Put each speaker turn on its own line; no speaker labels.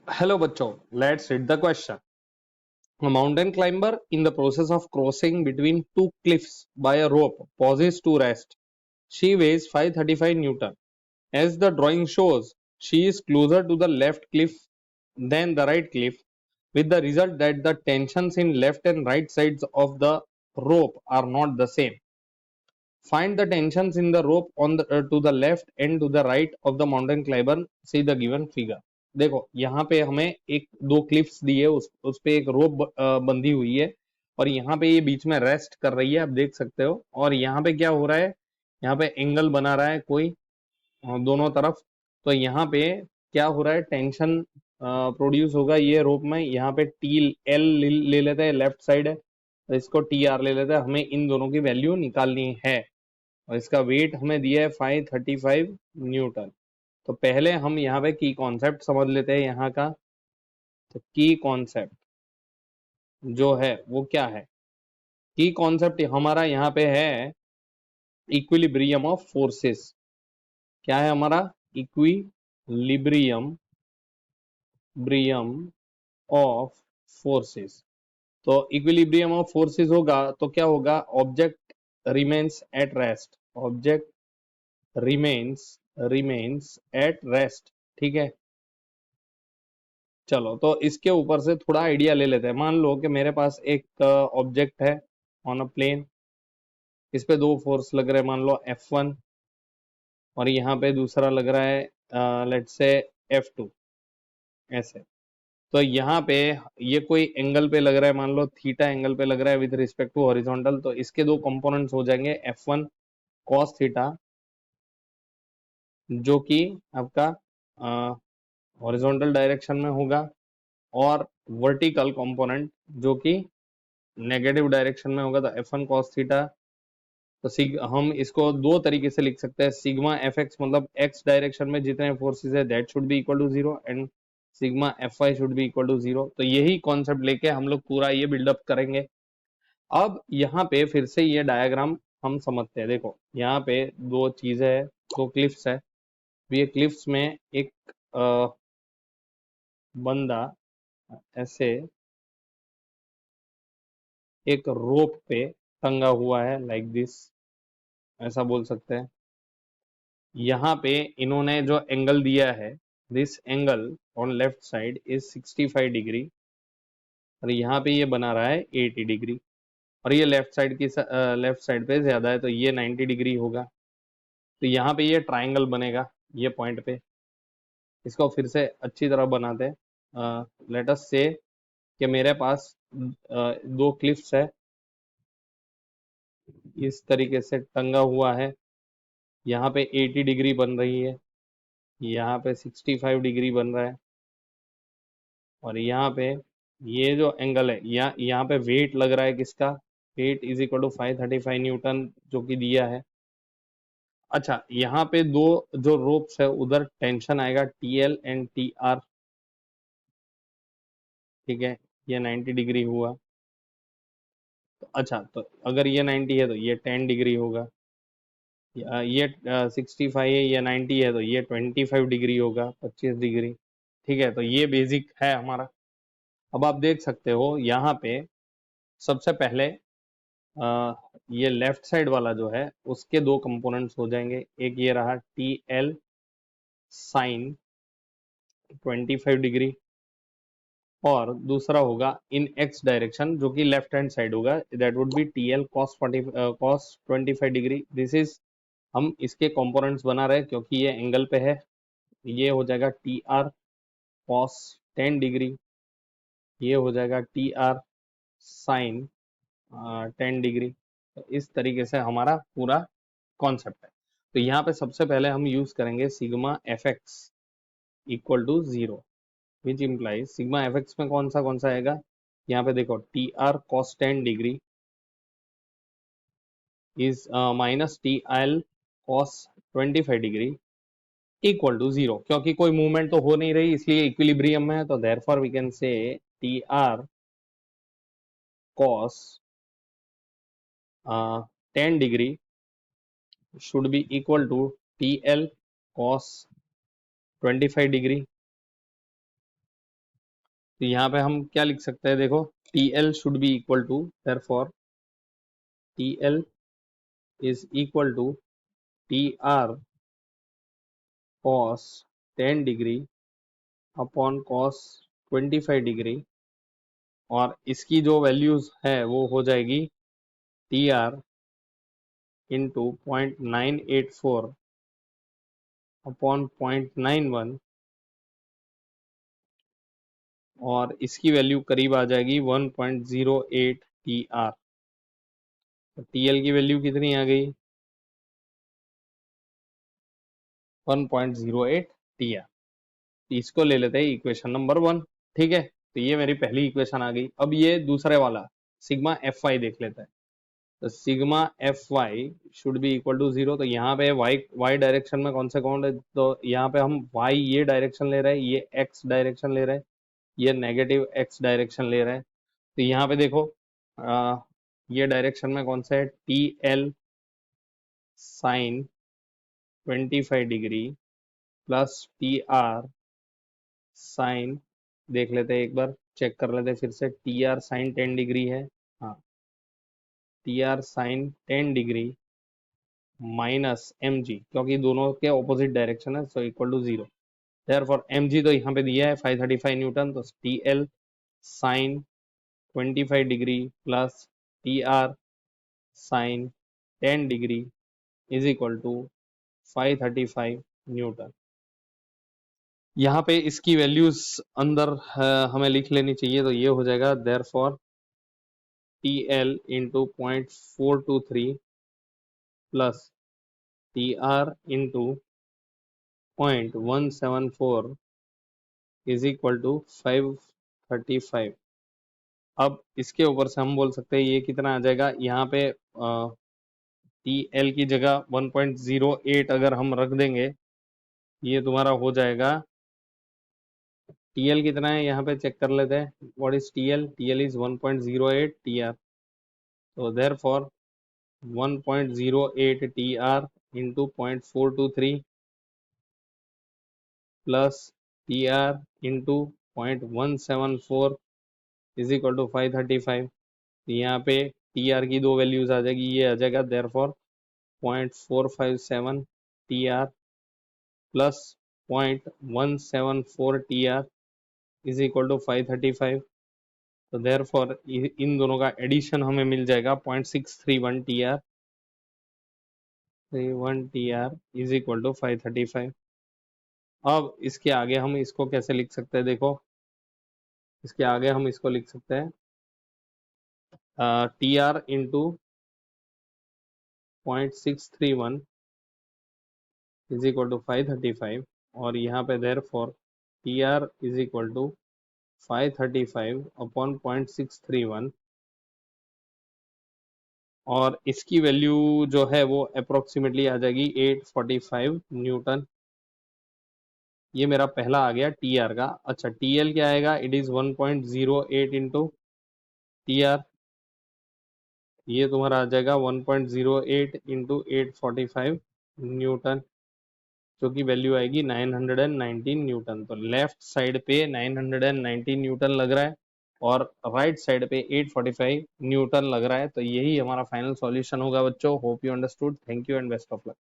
Hello, bachcho. Let's read the question. A mountain climber in the process of crossing between two cliffs by a rope pauses to rest. She weighs 535 Newton. As the drawing shows, she is closer to the left cliff than the right cliff, with the result that the tensions in left and right sides of the rope are not the same. Find the tensions in the rope on the to the left and to the right of the mountain climber. See the given figure. देखो यहाँ पे हमें एक दो cliffs दी है, उस पे एक रोप बंधी हुई है और यहाँ पे ये बीच में रेस्ट कर रही है, आप देख सकते हो। और यहाँ पे क्या हो रहा है, यहाँ पे एंगल बना रहा है कोई दोनों तरफ। तो यहाँ पे क्या हो रहा है, टेंशन प्रोड्यूस होगा ये रोप में। यहाँ पे टी एल ले लेते हैं, लेफ्ट साइड है तो इसको टी आर ले लेते हैं। हमें इन दोनों की वैल्यू निकालनी है और इसका वेट हमें दिया है 535 न्यूटन। तो पहले हम यहाँ पे की कॉन्सेप्ट समझ लेते हैं यहाँ का। तो की कॉन्सेप्ट जो है वो क्या है, की कॉन्सेप्ट हमारा यहाँ पे है इक्विलिब्रियम ऑफ फोर्सेस। क्या है हमारा, इक्विलिब्रियम ब्रियम ऑफ फोर्सेस। तो इक्विलिब्रियम ऑफ फोर्सेस होगा तो क्या होगा, object remains at rest, object remains at rest. ठीक है, चलो तो इसके ऊपर से थोड़ा आइडिया ले लेते हैं। मान लो कि मेरे पास एक ऑब्जेक्ट है ऑन अ प्लेन, इस पे दो फोर्स लग रहे हैं, मान लो F1 और यहाँ पे दूसरा लग रहा है लेट्स से F2, ऐसे। तो यहाँ पे ये कोई एंगल पे लग रहा है, मान लो थीटा एंगल पे लग रहा है विद रिस्पेक्ट टू हॉरिजॉन्टल। तो इसके दो कंपोनेंट्स हो जाएंगे F1 cos थीटा, जो कि आपका हॉरिजॉन्टल डायरेक्शन में होगा, और वर्टिकल कंपोनेंट जो कि नेगेटिव डायरेक्शन में होगा, तो F1 cos थीटा। तो हम इसको दो तरीके से लिख सकते हैं, सिग्मा एफ एक्स मतलब एक्स डायरेक्शन में जितने फोर्सेस है that should be equal to zero, and sigma F Y should be equal to zero. तो यही कॉन्सेप्ट लेके हम लोग पूरा ये बिल्डअप करेंगे। अब यहाँ पे फिर से ये डायग्राम हम समझते हैं। देखो यहाँ पे दो चीजें है, दो क्लिफ्स है। ये क्लिफ्स में एक बंदा ऐसे एक रोप पे टंगा हुआ है, लाइक दिस, ऐसा बोल सकते हैं। यहाँ पे इन्होंने जो एंगल दिया है, this angle on left side is 65 degree, और यहाँ पे ये बना रहा है 80 डिग्री, और ये लेफ्ट साइड पे ज्यादा है तो ये 90 डिग्री होगा। तो यहाँ पे ये ट्राइंगल बनेगा ये पॉइंट पे। इसको फिर से अच्छी तरह बनाते हैं। लेट अस से कि मेरे पास दो क्लिफ्स है, इस तरीके से टंगा हुआ है। यहाँ पे 80 डिग्री बन रही है, यहाँ पे 65 डिग्री बन रहा है, और यहाँ पे ये जो एंगल है, यहाँ पे वेट लग रहा है किसका, weight is equal to 535 newton जो कि दिया है। अच्छा, यहाँ पे दो जो रोप्स है उधर टेंशन आएगा TL एंड TR। ठीक है, ये 90 डिग्री हुआ। तो अच्छा, तो अगर ये 90 है तो ये 10 डिग्री होगा, ये 65 है, ये 90 है तो ये 25 डिग्री होगा, 25 डिग्री। ठीक है, तो ये बेसिक है हमारा। अब आप देख सकते हो यहाँ पे सबसे पहले ये लेफ्ट साइड वाला जो है उसके दो कंपोनेंट्स हो जाएंगे। एक ये रहा TL साइन 25 डिग्री, और दूसरा होगा इन एक्स डायरेक्शन जो कि लेफ्ट हैंड साइड होगा, that would be TL cos 25 degree. This is, हम इसके कंपोनेंट्स बना रहे हैं क्योंकि ये एंगल पे है। ये हो जाएगा TR cos 10 डिग्री, ये हो जाएगा TR साइन 10 डिग्री। तो इस तरीके से हमारा पूरा कॉन्सेप्ट है। तो यहाँ पे सबसे पहले हम यूज करेंगे sigma F X equal to zero, which implies sigma F X में कौन सा आएगा, यहाँ पे देखो TR cos 10 degree is minus TL cos 25 degree equal to zero. क्योंकि कोई मूवमेंट तो हो नहीं रही इसलिए इक्विलिब्रियम में है, तो therefore we can say TR cos 10 degree should be equal to TL cos 25 degree. तो यहाँ पे हम क्या लिख सकते हैं, देखो TL should be equal to, therefore TL is equal to TR cos 10 degree upon cos 25 degree, और इसकी जो वैल्यूज है वो हो जाएगी TR इंटू 0.984 अपॉन 0.91, और इसकी वैल्यू करीब आ जाएगी 1.08 TR। तो TL की वैल्यू कितनी आ गई, 1.08 TR। इसको ले लेते हैं इक्वेशन नंबर 1। ठीक है, तो ये मेरी पहली इक्वेशन आ गई। अब ये दूसरे वाला सिग्मा FY देख लेते हैं। तो सिग्मा FY should be equal to 0। तो यहाँ पे y डायरेक्शन में कौन से कौन है, तो यहाँ पे हम y ये डायरेक्शन ले रहे हैं, ये x डायरेक्शन ले रहे हैं, ये नेगेटिव x डायरेक्शन ले रहे हैं। तो यहाँ पे देखो ये डायरेक्शन में कौन सा है, TL sine 25 degree plus TR sine, देख लेते हैं एक बार, चेक कर लेते हैं फिर से, TR साइन 10 डिग्री है, हाँ TR sine 10 degree minus mg, क्योंकि दोनों के ऑपोजिट डायरेक्शन है, so equal to 0। Therefore mg तो यहाँ पे दिया है 535 न्यूटन, तो TL sine 25 degree plus TR sine 10 degree is equal to 535 newton. यहाँ पे इसकी वैल्यूज अंदर हमें लिख लेनी चाहिए, तो ये हो जाएगा therefore TL into 0.423 plus TR into 0.174 is equal to 535। अब इसके ऊपर से हम बोल सकते हैं ये कितना आ जाएगा, यहाँ पे TL की जगह 1.08 अगर हम रख देंगे, ये तुम्हारा हो जाएगा, TL कितना है यहाँ पे चेक कर लेते हैं, what is TL, TL is 1.08 TR। तो therefore 1.08 TR into 0.423 plus TR into 0.174 is equal to 535। यहाँ पे TR की दो वैल्यूज आ जाएगी, ये आ जाएगा therefore 0.457 TR plus 0.174 TR is equal to 535। तो देयरफॉर इन दोनों का एडिशन हमें मिल जाएगा 0.631 TR, 31 TR is equal to 535। अब इसके आगे हम इसको कैसे लिख सकते हैं, देखो इसके आगे हम इसको लिख सकते हैं TR into 0.631 is equal to 535, और यहाँ पे therefore TR is equal to 535 upon 0.631, और इसकी वैल्यू जो है वो अप्रोक्सीमेटली आ जाएगी 845 न्यूटन। ये मेरा पहला आ गया TR का। अच्छा TL क्या आएगा, इट इज 1.08 इंटू TR, ये तुम्हारा आ जाएगा 1.08 इंटू 845 न्यूटन, जो कि वैल्यू आएगी 919 न्यूटन। तो लेफ्ट साइड पे 919 न्यूटन लग रहा है और राइट साइड पे 845 न्यूटन लग रहा है। तो यही हमारा फाइनल सॉल्यूशन होगा बच्चों। Hope you understood. Thank you and best of luck.